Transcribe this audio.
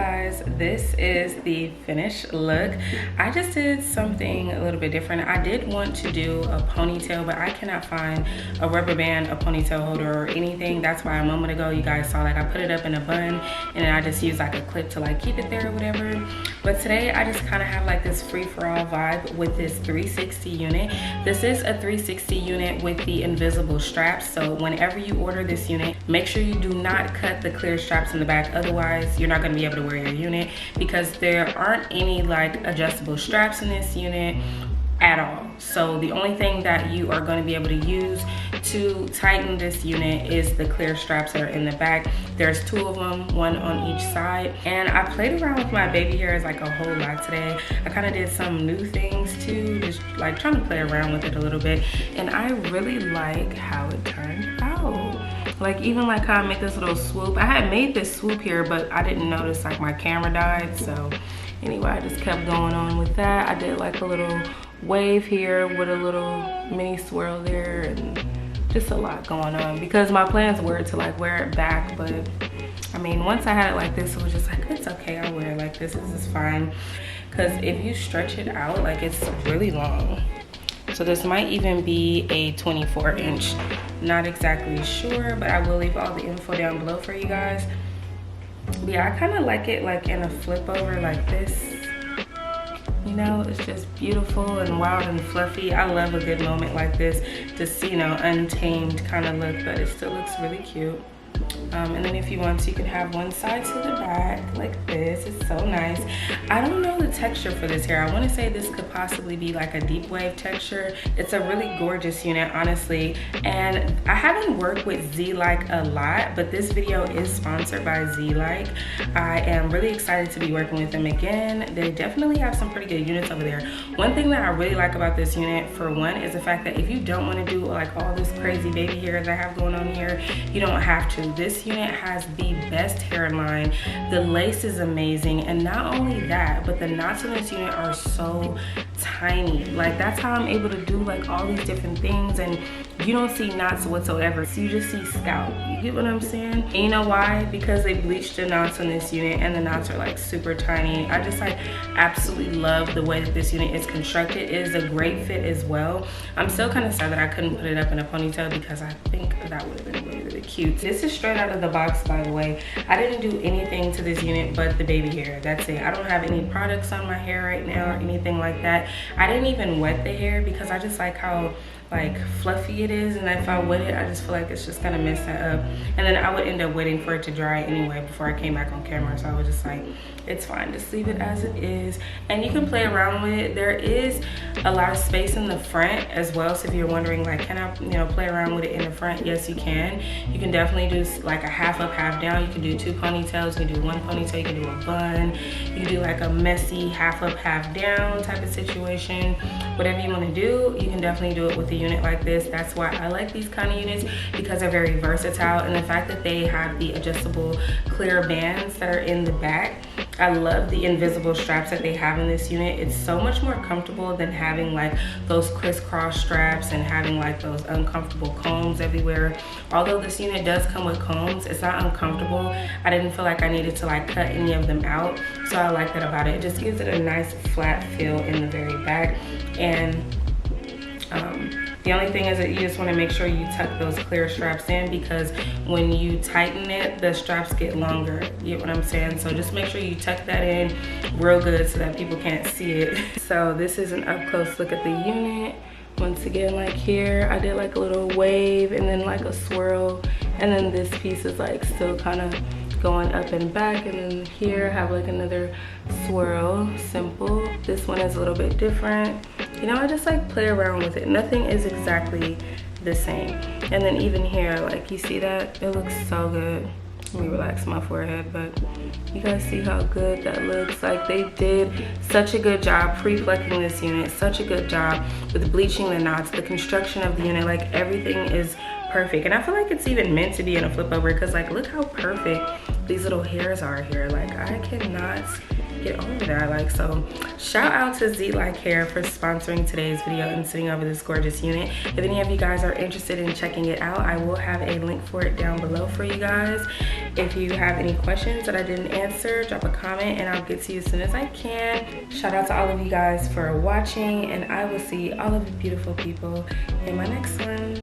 guys, this is the finished look. I just did something a little bit different. I did want to do a ponytail, but I cannot find a rubber band, a ponytail holder, or anything. That's why a moment ago you guys saw like I put it up in a bun and then I just used like a clip to like keep it there or whatever. But today I just kind of have like this free-for-all vibe with this 360 unit. This is a 360 unit with the invisible straps, so whenever you order this unit, make sure you do not cut the clear straps in the back, otherwise you're not going to be able to wear your unit, because there aren't any like adjustable straps in this unit at all. So the only thing that you are going to be able to use to tighten this unit is the clear straps that are in the back. There's two of them, one on each side, and I played around with my baby hairs like a whole lot today. I kind of did some new things too, just like trying to play around with it a little bit, and I really like how it turned out. Like even like how I made this little swoop. I had made this swoop here, but I didn't notice like my camera died, so anyway, I just kept going on with that. I did like a little wave here with a little mini swirl there, and just a lot going on because my plans were to like wear it back, but I mean once I had it like this, it was just like, it's okay, I'll wear it like this is fine, because if you stretch it out, like it's really long. So this might even be a 24-inch, not exactly sure, but I will leave all the info down below for you guys. But yeah, I kind of like it like in a flip over like this. You know, it's just beautiful and wild and fluffy. I love a good moment like this, just, you know, untamed kind of look, but it still looks really cute. And then if you want to, you can have one side to the back like this. It's so nice. I don't know the texture for this hair. I want to say this could possibly be like a deep wave texture. It's a really gorgeous unit, honestly. And I haven't worked with Zlike a lot, but this video is sponsored by Zlike. I am really excited to be working with them again. They definitely have some pretty good units over there. One thing that I really like about this unit, for one, is the fact that if you don't want to do like all this crazy baby hair that I have going on here, you don't have to. This unit has the best hairline. The lace is amazing, and not only that, but the knots in this unit are so tiny. Like that's how I'm able to do like all these different things, and you don't see knots whatsoever, so you just see scalp. You get what I'm saying? And you know why? Because they bleached the knots on this unit, and the knots are like super tiny. I just like absolutely love the way that this unit is constructed. It is a great fit as well. I'm still kind of sad that I couldn't put it up in a ponytail, because I think that would have been really cute. This is straight out of the box, by the way. I didn't do anything to this unit but the baby hair. That's it. I don't have any products on my hair right now or anything like that. I didn't even wet the hair because I just like how like fluffy it is, and if I wet it, I just feel like it's just gonna mess that up, and then I would end up waiting for it to dry anyway before I came back on camera. So I was just like, it's fine, just leave it as it is, and you can play around with it. There is a lot of space in the front as well, so if you're wondering like, can I, you know, play around with it in the front, yes you can. You can definitely do like a half up, half down. You can do two ponytails, you can do one ponytail, you can do a bun, you can do like a messy half up, half down type of situation. Whatever you want to do, you can definitely do it with the unit like this. That's why I like these kind of units, because they're very versatile, and the fact that they have the adjustable clear bands that are in the back. I love the invisible straps that they have in this unit. It's so much more comfortable than having like those crisscross straps and having like those uncomfortable combs everywhere. Although this unit does come with combs, it's not uncomfortable. I didn't feel like I needed to like cut any of them out, so I like that about it. It just gives it a nice flat feel in the very back. And the only thing is that you just want to make sure you tuck those clear straps in, because when you tighten it, the straps get longer. You get what I'm saying? So just make sure you tuck that in real good so that people can't see it. So this is an up close look at the unit. Once again, like here, I did like a little wave and then like a swirl, and then this piece is like still kind of going up and back, and then here I have like another swirl, simple. This one is a little bit different. You know, I just like play around with it. Nothing is exactly the same. And then even here, like you see that? It looks so good. Let me relax my forehead, but you guys see how good that looks. Like they did such a good job pre-plucking this unit, such a good job with bleaching the knots, the construction of the unit, like everything is perfect. And I feel like it's even meant to be in a flip over, because like look how perfect these little hairs are here. Like, I cannot get over that. Like, so shout out to Zlikehair for sponsoring today's video and sending over this gorgeous unit. If any of you guys are interested in checking it out, I will have a link for it down below for you guys. If you have any questions that I didn't answer, drop a comment and I'll get to you as soon as I can. Shout out to all of you guys for watching, and I will see all of you beautiful people in my next one.